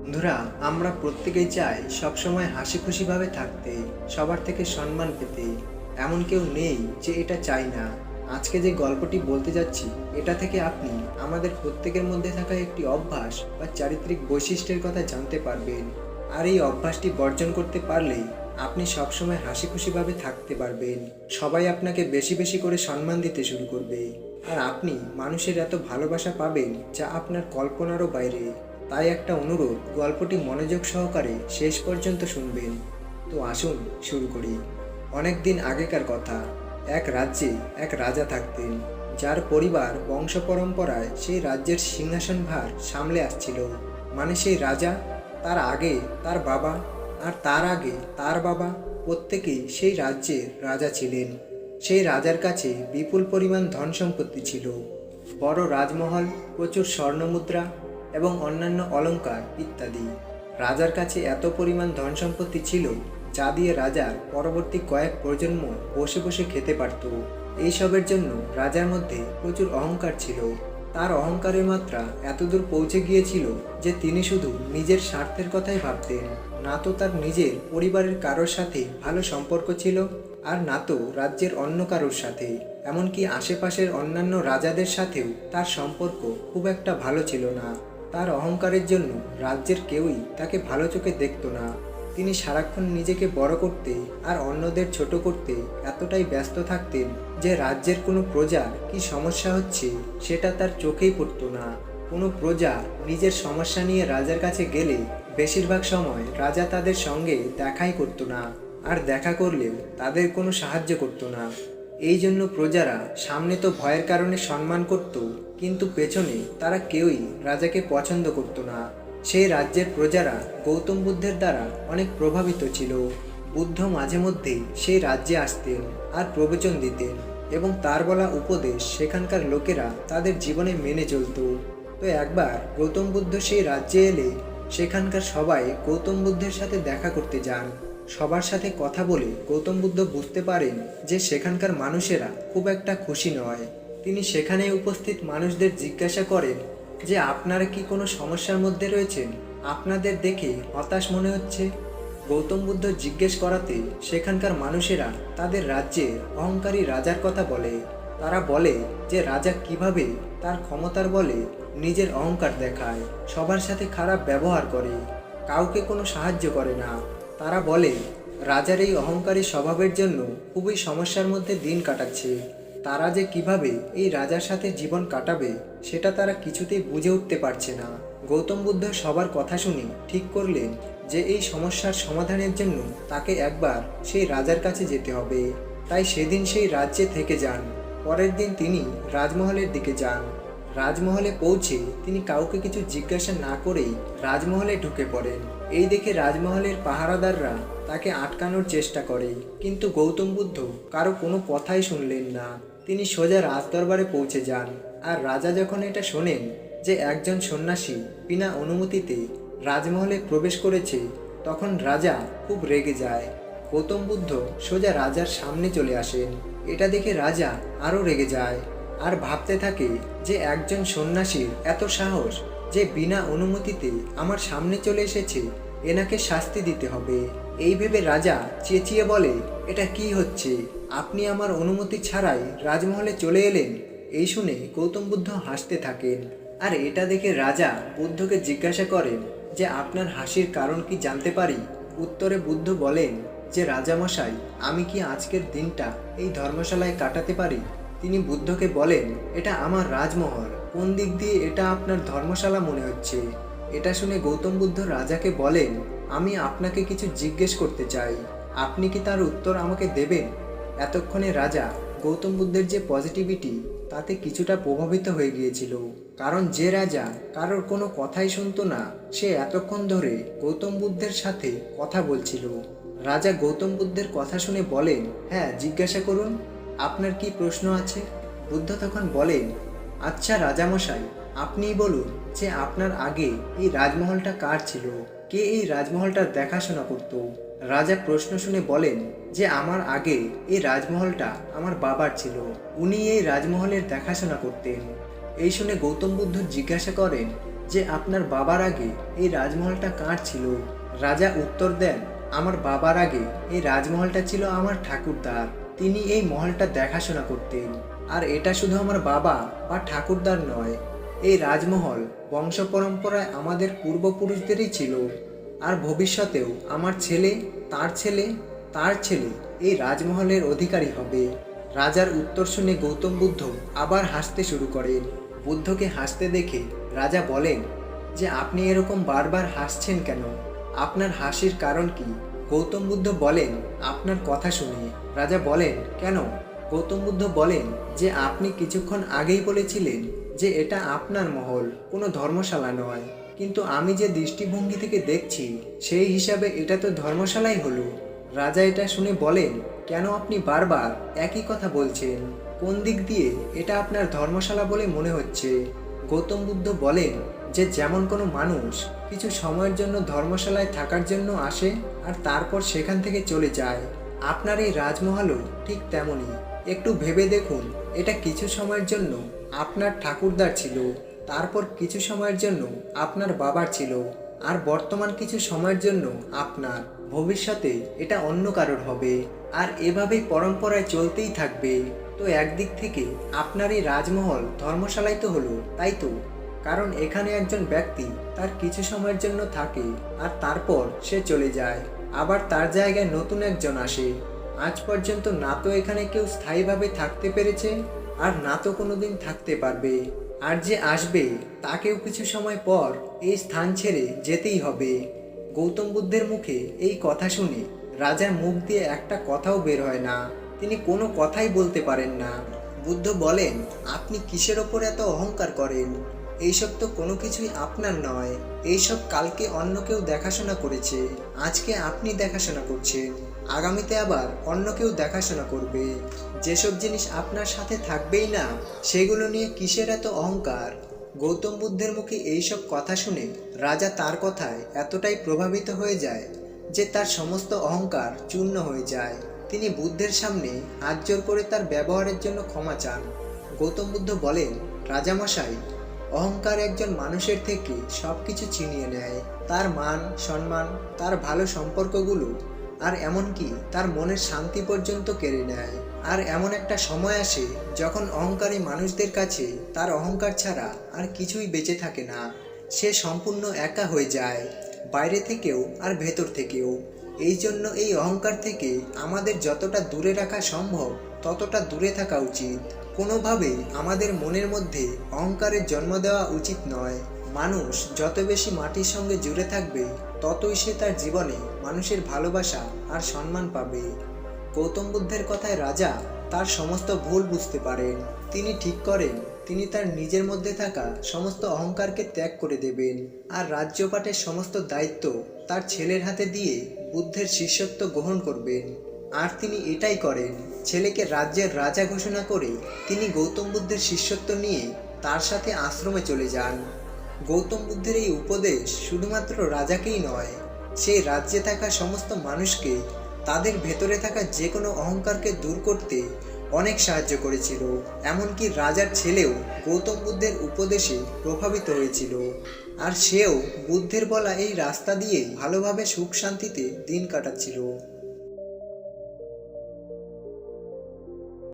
বন্ধুরা, আমরা প্রত্যেকেই চাই সবসময় হাসি খুশিভাবে থাকতে, সবার থেকে সম্মান পেতে। এমন কেউ নেই যে এটা চাই না। আজকে যে গল্পটি বলতে যাচ্ছি, এটা থেকে আপনি আমাদের প্রত্যেকের মধ্যে থাকা একটি অভ্যাস বা চারিত্রিক বৈশিষ্ট্যের কথা জানতে পারবেন। আর এই অভ্যাসটি বর্জন করতে পারলে আপনি সবসময় হাসি খুশিভাবে থাকতে পারবেন। সবাই আপনাকে বেশি বেশি করে সম্মান দিতে শুরু করবে। আর আপনি মানুষের এত ভালোবাসা পাবেন যা আপনার কল্পনারও বাইরে। তাই একটা অনুরোধ, গল্পটি মনোযোগ সহকারে শেষ পর্যন্ত শুনবেন। তো আসুন শুরু করি। অনেক দিন আগেকার কথা। এক রাজ্যে এক রাজা থাকতেন, যার পরিবার বংশ পরম্পরায় সেই রাজ্যের সিংহাসন ভার সামলে আসছিল। মানে সেই রাজা, তার আগে তার বাবা, আর তার আগে তার বাবা, প্রত্যেকেই সেই রাজ্যের রাজা ছিলেন। সেই রাজার কাছে বিপুল পরিমাণ ধন সম্পত্তি ছিল, বড় রাজমহল, প্রচুর স্বর্ণমুদ্রা এবং অন্যান্য অলংকার ইত্যাদি। রাজার কাছে এত পরিমাণ ধন সম্পত্তি ছিল যা দিয়ে রাজার পরবর্তী কয়েক প্রজন্ম বসে বসে খেতে পারত। এইসবের জন্য রাজার মধ্যে প্রচুর অহংকার ছিল। তার অহংকারের মাত্রা এতদূর পৌঁছে গিয়েছিল যে তিনি শুধু নিজের স্বার্থের কথাই ভাবতেন। না তো তার নিজের পরিবারের কারোর সাথে ভালো সম্পর্ক ছিল, আর না তো রাজ্যের অন্য কারোর সাথে। এমনকি আশেপাশের অন্যান্য রাজাদের সাথেও তার সম্পর্ক খুব একটা ভালো ছিল না। তার অহংকারের জন্য রাজ্যের কেউই তাকে ভালো চোখে দেখত না। তিনি সারাক্ষণ নিজেকে বড় করতে আর অন্যদের ছোট করতে এতটাই ব্যস্ত থাকতেন যে রাজ্যের কোনো প্রজার কি সমস্যা হচ্ছে সেটা তার চোখেই পড়তো না। কোনো প্রজা নিজের সমস্যা নিয়ে রাজার কাছে গেলে বেশিরভাগ সময় রাজা তাদের সঙ্গে দেখাই করতো না, আর দেখা করলেও তাদের কোনো সাহায্য করতো না। এই জন্য প্রজারা সামনে তো ভয়ের কারণে সম্মান করত, কিন্তু পেছনে তারা কেউই রাজাকে পছন্দ করতো না। সেই রাজ্যের প্রজারা গৌতম বুদ্ধের দ্বারা অনেক প্রভাবিত ছিল। বুদ্ধ মাঝে মধ্যেই সেই রাজ্যে আসতেন আর প্রবচন দিতেন, এবং তার বলা উপদেশ সেখানকার লোকেরা তাদের জীবনে মেনে চলত। তো একবার গৌতম বুদ্ধ সেই রাজ্যে এলে সেখানকার সবাই গৌতম বুদ্ধের সাথে দেখা করতে যান। সবার সাথে কথা বলে গৌতম বুদ্ধ বুঝতে পারেন যে সেখানকার মানুষেরা খুব একটা খুশি নয়। তিনি সেখানে উপস্থিত মানুষদের জিজ্ঞাসা করেন যে আপনারা কি কোনো সমস্যার মধ্যে রয়েছেন? আপনাদের দেখে হতাশ মনে হচ্ছে। গৌতম বুদ্ধ জিজ্ঞেস করাতে সেখানকার মানুষেরা তাদের রাজ্যে অহংকারী রাজার কথা বলে। তারা বলে যে রাজা কিভাবে তার ক্ষমতার বলে নিজের অহংকার দেখায়, সবার সাথে খারাপ ব্যবহার করে, কাউকে কোনো সাহায্য করে না। তারা বলে রাজার এই অহংকারী স্বভাবের জন্য খুবই সমস্যার মধ্যে দিন কাটাচ্ছে। তারা যে কিভাবে এই রাজার সাথে জীবন কাটাবে সেটা তারা কিছুতেই বুঝে উঠতে পারছে না। গৌতম বুদ্ধ সবার কথা শুনে ঠিক করলেন যে এই সমস্যার সমাধানের জন্য তাকে একবার সেই রাজার কাছে যেতে হবে। তাই সেদিন সেই রাজ্যে থেকে যান। পরের দিন তিনি রাজমহলের দিকে যান। রাজমহলে পৌঁছে তিনি কাউকে কিছু জিজ্ঞাসা না করেই রাজমহলে ঢুকে পড়েন। এই দেখে রাজমহলের পাহারাদাররা তাকে আটকানোর চেষ্টা করে, কিন্তু গৌতম বুদ্ধ কারো কোনো কথাই শুনলেন না। তিনি সোজা রাজদরবারে পৌঁছে যান। আর রাজা যখন এটা শোনেন যে একজন সন্ন্যাসী বিনা অনুমতিতে রাজমহলে প্রবেশ করেছে, তখন রাজা খুব রেগে যায়। গৌতম বুদ্ধ সোজা রাজার সামনে চলে আসেন। এটা দেখে রাজা আরও রেগে যায় আর ভাবতে থাকে যে একজন সন্ন্যাসীর এত সাহস যে বিনা অনুমতিতে আমার সামনে চলে এসেছে, এনাকে শাস্তি দিতে হবে। এই ভেবে রাজা চেঁচিয়ে বলে, এটা কি হচ্ছে? আপনি আমার অনুমতি ছাড়াই রাজমহলে চলে এলেন। এই শুনে গৌতম বুদ্ধ হাসতে থাকেন। আর এটা দেখে রাজা বুদ্ধকে জিজ্ঞাসা করেন যে আপনার হাসির কারণ কি জানতে পারি? উত্তরে বুদ্ধ বলেন যে রাজামশাই, আমি কি আজকের দিনটা এই ধর্মশালায় কাটাতে পারি? তিনি বুদ্ধকে বলেন, এটা আমার রাজমহল, কোন দিক দিয়ে এটা আপনার ধর্মশালা মনে হচ্ছে? এটা শুনে গৌতম বুদ্ধ রাজাকে বলেন, আমি আপনাকে কিছু জিজ্ঞেস করতে চাই, আপনি কি তার উত্তর আমাকে দেবেন? এতক্ষণে রাজা গৌতম বুদ্ধের যে পজিটিভিটি তাতে কিছুটা প্রভাবিত হয়ে গিয়েছিল। কারণ যে রাজা কারোর কোনো কথাই শুনতো না, সে এতক্ষণ ধরে গৌতম বুদ্ধের সাথে কথা বলছিল। রাজা গৌতম বুদ্ধের কথা শুনে বলেন, হ্যাঁ, জিজ্ঞাসা করুন, আপনার কি প্রশ্ন আছে? বুদ্ধ তখন বলেন, আচ্ছা রাজামশাই, আপনিই বলুন যে আপনার আগে এই রাজমহলটা কার ছিল? কে এই রাজমহলটার দেখাশোনা করত? রাজা প্রশ্ন শুনে বলেন যে আমার আগে এই রাজমহলটা আমার বাবার ছিল, উনি এই রাজমহলের দেখাশোনা করতেন। এই শুনে গৌতম বুদ্ধ জিজ্ঞাসা করেন, যে আপনার বাবার আগে এই রাজমহলটা কার ছিল? রাজা উত্তর দেন, আমার বাবার আগে এই রাজমহলটা ছিল আমার ঠাকুরদার। তিনি এই মহলটা দেখাশোনা করতেন। আর এটা শুধু আমার বাবা বা ঠাকুরদার নয়, এই রাজমহল বংশ পরম্পরায় আমাদের পূর্বপুরুষদেরই ছিল। আর ভবিষ্যতেও আমার ছেলে, তার ছেলে, তার ছেলে এই রাজমহলের অধিকারী হবে। রাজার উত্তর শুনে গৌতম বুদ্ধ আবার হাসতে শুরু করেন। বুদ্ধকে হাসতে দেখে রাজা বলেন যে আপনি এরকম বারবার হাসছেন কেন? আপনার হাসির কারণ কি? গৌতম বুদ্ধ বলেন, আপনার কথা শুনে। রাজা বলেন, কেন? গৌতম বুদ্ধ বলেন যে আপনি কিছুক্ষণ আগেই বলেছিলেন যে এটা আপনার মহল, কোনো ধর্মশালা নয়। কিন্তু আমি যে দৃষ্টিভঙ্গি থেকে দেখছি সেই হিসাবে এটা তো ধর্মশালাই হলো। রাজা এটা শুনে বলেন, কেন আপনি বারবার একই কথা বলছেন? কোন দিক দিয়ে এটা আপনার ধর্মশালা বলে মনে হচ্ছে? গৌতম বুদ্ধ বলেন যে যেমন কোনো মানুষ কিছু সময়ের জন্য ধর্মশালায় থাকার জন্য আসে আর তারপর সেখান থেকে চলে যায়, আপনার এই রাজমহলও ঠিক তেমনই। একটু ভেবে দেখুন, এটা কিছু সময়ের জন্য আপনার ঠাকুরদার ছিল, তারপর কিছু সময়ের জন্য আপনার বাবার ছিল, আর বর্তমান কিছু সময়ের জন্য আপনার। ভবিষ্যতে এটা অন্য কারোর হবে, আর এভাবেই পরম্পরায় চলতেই থাকবে। তো একদিক থেকে আপনার এই রাজমহল ধর্মশালাই তো হলো, তাই তো? কারণ এখানে একজন ব্যক্তি তার কিছু সময়ের জন্য থাকে আর তারপর সে চলে যায়, আবার তার জায়গায় নতুন একজন আসে। আজ পর্যন্ত না তো এখানে কেউ স্থায়ীভাবে থাকতে পেরেছে, আর না তো কোনোদিন থাকতে পারবে। আর যে আসবে তাকেও কিছু সময় পর এই স্থান ছেড়ে যেতেই হবে। গৌতম বুদ্ধের মুখে এই কথা শুনে রাজার মুখ দিয়ে একটা কথাও বের হয় না। তিনি কোনো কথাই বলতে পারেন না। বুদ্ধ বলেন, আপনি কিসের ওপর এত অহংকার করেন? এইসব তো কোনো কিছুই আপনার নয়। এইসব কালকে অন্য কেউ দেখাশোনা করেছে, আজকে আপনি দেখাশোনা করছেন, আগামীতে আবার অন্য কেউ দেখাশোনা করবে। যেসব জিনিস আপনার সাথে থাকবেই না, সেগুলো নিয়ে কিসের এত অহংকার? গৌতম বুদ্ধের মুখে এইসব কথা শুনে রাজা তার কথায় এতটাই প্রভাবিত হয়ে যায় যে তার সমস্ত অহংকার চূর্ণ হয়ে যায়। তিনি বুদ্ধের সামনে হাত জোড় করে তার ব্যবহারের জন্য ক্ষমা চান। গৌতম বুদ্ধ বলেন, রাজামশাই, অহংকার একজন মানুষের থেকে সব কিছু ছিনিয়ে নেয়, তার মান সম্মান, তার ভালো সম্পর্কগুলো, আর এমনকি তার মনের শান্তি পর্যন্ত কেড়ে নেয়। আর এমন একটা সময় আসে যখন অহংকারী মানুষদের কাছে তার অহংকার ছাড়া আর কিছুই বেঁচে থাকে না। সে সম্পূর্ণ একা হয়ে যায়, বাইরে থেকেও আর ভেতর থেকেও। এই জন্য এই অহংকার থেকে আমাদের যতটা দূরে রাখা সম্ভব ততটা দূরে থাকা উচিত। কোনোভাবেই আমাদের মনের মধ্যে অহংকারের জন্ম দেওয়া উচিত নয়। মানুষ যত বেশি মাটির সঙ্গে জুড়ে থাকবে ততই সে তার জীবনে মানুষের ভালোবাসা আর সম্মান পাবে। গৌতম বুদ্ধের কথায় রাজা তার সমস্ত ভুল বুঝতে পারেন। তিনি ঠিক করেন তিনি তার নিজের মধ্যে থাকা সমস্ত অহংকারকে ত্যাগ করে দেবেন, আর রাজ্যপাটের সমস্ত দায়িত্ব তার ছেলের হাতে দিয়ে বুদ্ধের শিষ্যত্ব গ্রহণ করবেন। আর তিনি এটাই করেন। ছেলেকে রাজ্যের রাজা ঘোষণা করে তিনি গৌতম বুদ্ধের শিষ্যত্ব নিয়ে তার সাথে আশ্রমে চলে যান। গৌতম বুদ্ধের এই উপদেশ শুধুমাত্র রাজাকেই নয়, সেই রাজ্যে থাকা সমস্ত মানুষকে তাদের ভেতরে থাকা যে কোনো অহংকারকে দূর করতে অনেক সাহায্য করেছিল। এমনকি রাজার ছেলেও গৌতম বুদ্ধের উপদেশে প্রভাবিত হয়েছিল, আর সেও বুদ্ধের বলা এই রাস্তা দিয়েই ভালোভাবে সুখ শান্তিতে দিন কাটাচ্ছিল।